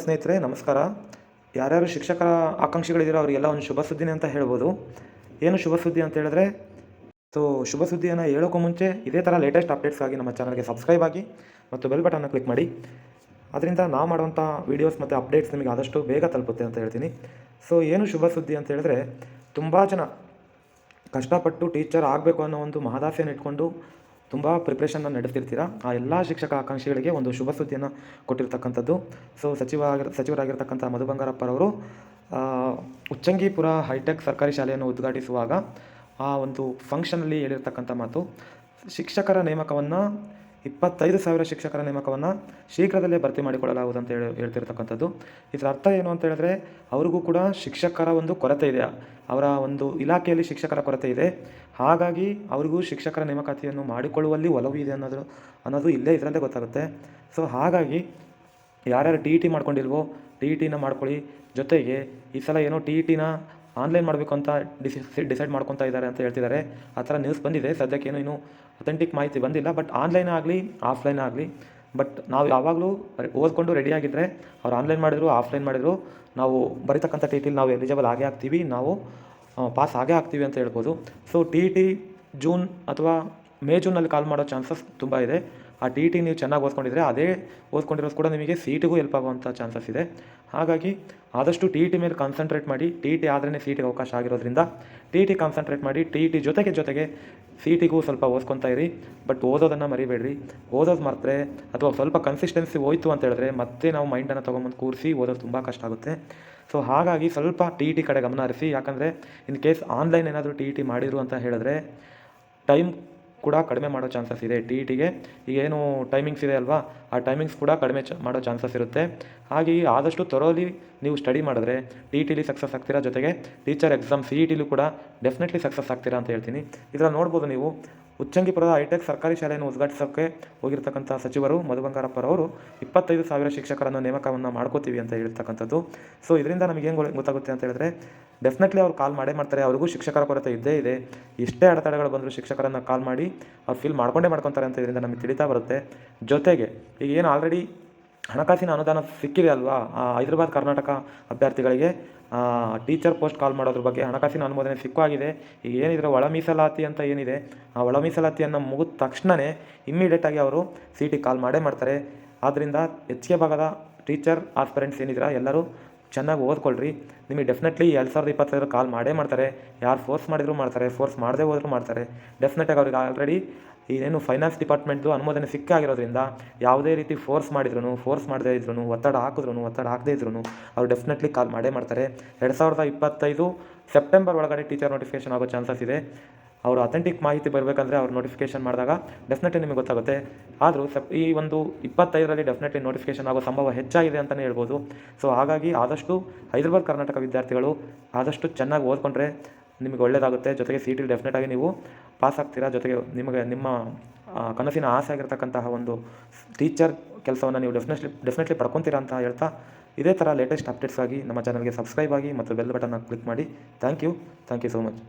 ಸ್ನೇಹಿತರೆ ನಮಸ್ಕಾರ. ಯಾರ್ಯಾರು ಶಿಕ್ಷಕರ ಆಕಾಂಕ್ಷಿಗಳಿದ್ದೀರೋ ಅವರಿಗೆಲ್ಲ ಒಂದು ಶುಭ ಸುದ್ದಿನೇ ಅಂತ ಹೇಳ್ಬೋದು. ಏನು ಶುಭ ಸುದ್ದಿ ಅಂತ ಹೇಳಿದ್ರೆ, ಶುಭ ಸುದ್ದಿಯನ್ನು ಹೇಳೋಕ್ಕೂ ಮುಂಚೆ ಇದೇ ಥರ ಲೇಟೆಸ್ಟ್ ಅಪ್ಡೇಟ್ಸ್ಗಾಗಿ ನಮ್ಮ ಚಾನಲ್ಗೆ ಸಬ್ಸ್ಕ್ರೈಬ್ ಆಗಿ ಮತ್ತು ಬೆಲ್ ಬಟನ್ನ ಕ್ಲಿಕ್ ಮಾಡಿ. ಅದರಿಂದ ನಾವು ಮಾಡುವಂಥ ವೀಡಿಯೋಸ್ ಮತ್ತು ಅಪ್ಡೇಟ್ಸ್ ನಿಮಗೆ ಆದಷ್ಟು ಬೇಗ ತಲುಪುತ್ತೆ ಅಂತ ಹೇಳ್ತೀನಿ. ಏನು ಶುಭ ಸುದ್ದಿ ಅಂತ ಹೇಳಿದ್ರೆ, ತುಂಬ ಜನ ಕಷ್ಟಪಟ್ಟು ಟೀಚರ್ ಆಗಬೇಕು ಅನ್ನೋ ಒಂದು ಮಹದಾಸೆಯನ್ನು ಇಟ್ಕೊಂಡು ತುಂಬ ಪ್ರಿಪ್ರೇಷನ್ನ ನಡೆಸ್ತಿರ್ತೀರ. ಆ ಎಲ್ಲ ಶಿಕ್ಷಕ ಆಕಾಂಕ್ಷಿಗಳಿಗೆ ಒಂದು ಶುಭ ಸುದ್ದಿಯನ್ನು ಕೊಟ್ಟಿರ್ತಕ್ಕಂಥದ್ದು. ಸಚಿವರಾಗಿರ್ತಕ್ಕಂಥ ಮಧು ಬಂಗಾರಪ್ಪರವರು ಉಚ್ಚಂಗಿಪುರ ಹೈಟೆಕ್ ಸರ್ಕಾರಿ ಶಾಲೆಯನ್ನು ಉದ್ಘಾಟಿಸುವಾಗ ಆ ಒಂದು ಫಂಕ್ಷನಲ್ಲಿ ಹೇಳಿರ್ತಕ್ಕಂಥ ಮಾತು, ಶಿಕ್ಷಕರ ನೇಮಕವನ್ನು 25,000 ಶಿಕ್ಷಕರ ನೇಮಕವನ್ನು ಶೀಘ್ರದಲ್ಲೇ ಭರ್ತಿ ಮಾಡಿಕೊಳ್ಳಲಾಗುವುದು ಅಂತ ಹೇಳ್ತಿರ್ತಕ್ಕಂಥದ್ದು. ಇದರ ಅರ್ಥ ಏನು ಅಂತ ಹೇಳಿದ್ರೆ, ಅವ್ರಿಗೂ ಕೂಡ ಶಿಕ್ಷಕರ ಒಂದು ಕೊರತೆ ಇದೆ, ಅವರ ಒಂದು ಇಲಾಖೆಯಲ್ಲಿ ಶಿಕ್ಷಕರ ಕೊರತೆ ಇದೆ. ಹಾಗಾಗಿ ಅವರಿಗೂ ಶಿಕ್ಷಕರ ನೇಮಕಾತಿಯನ್ನು ಮಾಡಿಕೊಳ್ಳುವಲ್ಲಿ ಒಲವು ಇದೆ ಅನ್ನೋದು ಇಲ್ಲೇ ಇದರಲ್ಲೇ ಗೊತ್ತಾಗುತ್ತೆ. ಹಾಗಾಗಿ ಯಾರ್ಯಾರು ಟಿ ಇ ಟಿ ಮಾಡ್ಕೊಂಡಿಲ್ವೋ ಟಿ ಇ ಟಿನ ಮಾಡ್ಕೊಳ್ಳಿ. ಜೊತೆಗೆ ಈ ಸಲ ಏನೋ ಟಿ ಇ ಟಿನ ಆನ್ಲೈನ್ ಮಾಡಬೇಕು ಅಂತ ಡಿಸೈಡ್ ಮಾಡ್ಕೊತಾ ಇದ್ದಾರೆ ಅಂತ ಹೇಳ್ತಿದ್ದಾರೆ. ಆ ಥರ ನ್ಯೂಸ್ ಬಂದಿದೆ. ಸದ್ಯಕ್ಕೇನು ಇನ್ನೂ ಅಥೆಂಟಿಕ್ ಮಾಹಿತಿ ಬಂದಿಲ್ಲ. ಬಟ್ ಆನ್ಲೈನ್ ಆಗಲಿ ಆಫ್ಲೈನ್ ಆಗಲಿ, ಬಟ್ ನಾವು ಯಾವಾಗಲೂ ಓದ್ಕೊಂಡು ರೆಡಿಯಾಗಿದ್ದರೆ, ಅವ್ರು ಆನ್ಲೈನ್ ಮಾಡಿದ್ರು ಆಫ್ಲೈನ್ ಮಾಡಿದ್ರು, ನಾವು ಬರೀತಕ್ಕಂಥ ಟಿ ಇ ಟಿಲಿ ನಾವು ಎಲಿಜಿಬಲ್ ಆಗೇ ಆಗ್ತೀವಿ, ನಾವು ಪಾಸ್ ಆಗೇ ಆಗ್ತೀವಿ ಅಂತ ಹೇಳ್ಬೋದು. ಟಿ ಇ ಟಿ ಜೂನ್ ಅಥವಾ ಜೂನಲ್ಲಿ ಕಾಲ್ ಮಾಡೋ ಚಾನ್ಸಸ್ ತುಂಬ ಇದೆ. ಆ ಟಿ ಇ ಟಿ ನೀವು ಚೆನ್ನಾಗಿ ಓದ್ಕೊಂಡಿದ್ರೆ ಅದೇ ಓದ್ಕೊಂಡಿರೋದು ಕೂಡ ನಿಮಗೆ ಸಿ ಇ ಟಿಗೂ ಹೆಲ್ಪ್ ಆಗುವಂಥ ಚಾನ್ಸಸ್ ಇದೆ. ಹಾಗಾಗಿ ಆದಷ್ಟು ಟಿ ಇ ಟಿ ಮೇಲೆ ಕಾನ್ಸಂಟ್ರೇಟ್ ಮಾಡಿ. ಟಿ ಇ ಟಿ ಆದ್ರೇ ಸಿ ಇ ಟಿಗೆ ಅವಕಾಶ ಆಗಿರೋದ್ರಿಂದ ಟಿ ಇ ಟಿ ಕಾನ್ಸಂಟ್ರೇಟ್ ಮಾಡಿ. ಟಿ ಇ ಟಿ ಜೊತೆಗೆ ಸಿ ಇ ಟಿಗೂ ಸ್ವಲ್ಪ ಓದ್ಕೊತಾ ಇರಿ. ಬಟ್ ಓದೋದನ್ನು ಮರಿಬೇಡ್ರಿ. ಓದೋದು ಮರೆತರೆ ಅಥವಾ ಸ್ವಲ್ಪ ಕನ್ಸಿಸ್ಟೆನ್ಸಿ ಹೋಯ್ತು ಅಂತ ಹೇಳಿದ್ರೆ ಮತ್ತೆ ನಾವು ಮೈಂಡನ್ನು ತೊಗೊಂಬಂದು ಕೂರಿಸಿ ಓದೋದು ತುಂಬ ಕಷ್ಟ ಆಗುತ್ತೆ. ಹಾಗಾಗಿ ಸ್ವಲ್ಪ ಟಿ ಇ ಟಿ ಕಡೆ ಗಮನ ಹರಿಸಿ. ಯಾಕಂದರೆ ಇನ್ ಕೇಸ್ ಆನ್ಲೈನ್ ಏನಾದರೂ ಟಿ ಇ ಟಿ ಮಾಡಿದ್ರು ಅಂತ ಹೇಳಿದ್ರೆ ಟೈಮ್ ಕೂಡ ಕಡಿಮೆ ಮಾಡೋ ಚಾನ್ಸಸ್ ಇದೆ. ಟಿ ಇ ಟಿಗೆ ಈಗೇನು ಟೈಮಿಂಗ್ಸ್ ಇದೆ ಅಲ್ವಾ, ಆ ಟೈಮಿಂಗ್ಸ್ ಕೂಡ ಕಡಿಮೆ ಮಾಡೋ ಚಾನ್ಸಸ್ ಇರುತ್ತೆ. ಹಾಗೆ ಆದಷ್ಟು ತೊರೋಲಿ ನೀವು ಸ್ಟಡಿ ಮಾಡಿದ್ರೆ ಟಿ ಇ ಟಿಲಿ ಸಕ್ಸಸ್ ಆಗ್ತೀರಾ. ಜೊತೆಗೆ ಟೀಚರ್ ಎಕ್ಸಾಮ್ ಸಿ ಇ ಟಿಲೂ ಕೂಡ ಡೆಫಿನೆಟ್ಲಿ ಸಕ್ಸಸ್ ಆಗ್ತೀರಾ ಅಂತ ಹೇಳ್ತೀನಿ. ಇದರಲ್ಲಿ ನೋಡ್ಬೋದು ನೀವು, ಉಚ್ಚಂಗಿಪುರದ ಹೈಟೆಕ್ ಸರ್ಕಾರಿ ಶಾಲೆಯನ್ನು ಉದ್ಘಾಟಿಸೋಕ್ಕೆ ಹೋಗಿರ್ತಕ್ಕಂಥ ಸಚಿವರು ಮಧು ಬಂಗಾರಪ್ಪರವರು 25,000 ಶಿಕ್ಷಕರನ್ನು ನೇಮಕವನ್ನು ಮಾಡ್ಕೋತೀವಿ ಅಂತ ಹೇಳ್ತಕ್ಕಂಥದ್ದು. ಇದರಿಂದ ನಮಗೇನು ಗೊತ್ತಾಗುತ್ತೆ ಅಂತ ಹೇಳಿದ್ರೆ, ಡೆಫಿನೆಟ್ಲಿ ಅವ್ರು ಕಾಲ್ ಮಾಡೇ ಮಾಡ್ತಾರೆ. ಅವ್ರಿಗೂ ಶಿಕ್ಷಕರ ಕೊರತೆ ಇದ್ದೇ ಇದೆ. ಎಷ್ಟೇ ಅಡೆತಡೆಗಳು ಬಂದರೂ ಶಿಕ್ಷಕರನ್ನು ಕಾಲ್ ಮಾಡಿ ಅವ್ರು ಫೀಲ್ ಮಾಡ್ಕೊತಾರೆ ಅಂತ ಇದರಿಂದ ನಮಗೆ ತಿಳಿತಾ ಬರುತ್ತೆ. ಜೊತೆಗೆ ಈಗ ಏನು ಆಲ್ರೆಡಿ ಹಣಕಾಸಿನ ಅನುದಾನ ಸಿಕ್ಕಿದೆ ಅಲ್ವಾ, ಹೈದರಾಬಾದ್ ಕರ್ನಾಟಕ ಅಭ್ಯರ್ಥಿಗಳಿಗೆ ಟೀಚರ್ ಪೋಸ್ಟ್ ಕಾಲ್ ಮಾಡೋದ್ರ ಬಗ್ಗೆ ಹಣಕಾಸಿನ ಅನುಮೋದನೆ ಸಿಕ್ಕಾಗಿದೆ. ಈಗ ಏನಿದ್ರೆ ಒಳ ಮೀಸಲಾತಿ ಅಂತ ಏನಿದೆ, ಆ ಒಳ ಮೀಸಲಾತಿಯನ್ನು ಮುಗಿದ ತಕ್ಷಣವೇ ಇಮ್ಮಿಡಿಯೇಟಾಗಿ ಅವರು ಸಿ ಟಿ ಕಾಲ್ ಮಾಡೇ ಮಾಡ್ತಾರೆ. ಆದ್ದರಿಂದ ಹೆಚ್ಚಿಗೆ ಭಾಗದ ಟೀಚರ್ ಆಸ್ಪರೆಂಟ್ಸ್ ಏನಿದ್ದೀರಾ ಎಲ್ಲರೂ ಚೆನ್ನಾಗಿ ಓದ್ಕೊಳ್ರಿ. ನಿಮಗೆ ಡೆಫಿನೆಟ್ಲಿ 2025 ಕಾಲ್ ಮಾಡೇ ಮಾಡ್ತಾರೆ. ಯಾರು ಫೋರ್ಸ್ ಮಾಡಿದ್ರು ಮಾಡ್ತಾರೆ, ಫೋರ್ಸ್ ಮಾಡದೇ ಹೋದರೂ ಮಾಡ್ತಾರೆ. ಡೆಫಿನೆಟಾಗಿ ಅವ್ರಿಗೆ ಆಲ್ರೆಡಿ ಏನು ಫೈನಾನ್ಸ್ ಡಿಪಾರ್ಟ್ಮೆಂಟ್ದು ಅನುಮೋದನೆ ಸಿಕ್ಕಾಗಿರೋದ್ರಿಂದ ಯಾವುದೇ ರೀತಿ ಫೋರ್ಸ್ ಮಾಡದೇ ಇದ್ರೂ, ಒತ್ತಡ ಹಾಕದೇ ಇದ್ರೂ ಅವ್ರು ಡೆಫಿನೆಟ್ಲಿ ಕಾಲ್ ಮಾಡೇ ಮಾಡ್ತಾರೆ. 2025 ಸೆಪ್ಟೆಂಬರ್ ಒಳಗಡೆ ಟೀಚರ್ ನೋಟಿಫಿಕೇಷನ್ ಆಗೋ ಚಾನ್ಸಸ್ ಇದೆ. ಅವರು ಅಥೆಂಟಿಕ್ ಮಾಹಿತಿ ಬರಬೇಕಂದ್ರೆ ಅವ್ರು ನೋಟಿಫಿಕೇಷನ್ ಮಾಡಿದಾಗ ಡೆಫಿನೆಟ್ಲಿ ನಿಮಗೆ ಗೊತ್ತಾಗುತ್ತೆ. ಆದರೂ ಈ ಒಂದು 25ರಲ್ಲಿ ಡೆಫಿನೆಟ್ಲಿ ನೋಟಿಫಿಕೇಷನ್ ಆಗೋ ಸಂಭವ ಹೆಚ್ಚಾಗಿದೆ ಅಂತಲೇ ಹೇಳ್ಬೋದು. ಹಾಗಾಗಿ ಆದಷ್ಟು ಹೈದರಾಬಾದ್ ಕರ್ನಾಟಕ ವಿದ್ಯಾರ್ಥಿಗಳು ಆದಷ್ಟು ಚೆನ್ನಾಗಿ ಓದ್ಕೊಂಡ್ರೆ ನಿಮಗೆ ಒಳ್ಳೆಯದಾಗುತ್ತೆ. ಜೊತೆಗೆ ಸಿ ಇ ಟಿಲಿ ಡೆಫಿನೆಟಾಗಿ ನೀವು ಪಾಸ್ ಆಗ್ತೀರಾ. ಜೊತೆಗೆ ನಿಮಗೆ ನಿಮ್ಮ ಕನಸಿನ ಆಸೆ ಆಗಿರ್ತಕ್ಕಂತಹ ಒಂದು ಟೀಚರ್ ಕೆಲಸವನ್ನು ನೀವು ಡೆಫಿನೆಟ್ಲಿ ಪಡ್ಕೊತೀರಾ ಅಂತ ಹೇಳ್ತಾ, ಇದೇ ಥರ ಲೇಟೆಸ್ಟ್ ಅಪ್ಡೇಟ್ಸ್ ಆಗಿ ನಮ್ಮ ಚಾನಲ್ಗೆ ಸಬ್ಸ್ಕ್ರೈಬ್ ಆಗಿ ಮತ್ತು ಬೆಲ್ ಬಟನ್ನ ಕ್ಲಿಕ್ ಮಾಡಿ. Thank you so much.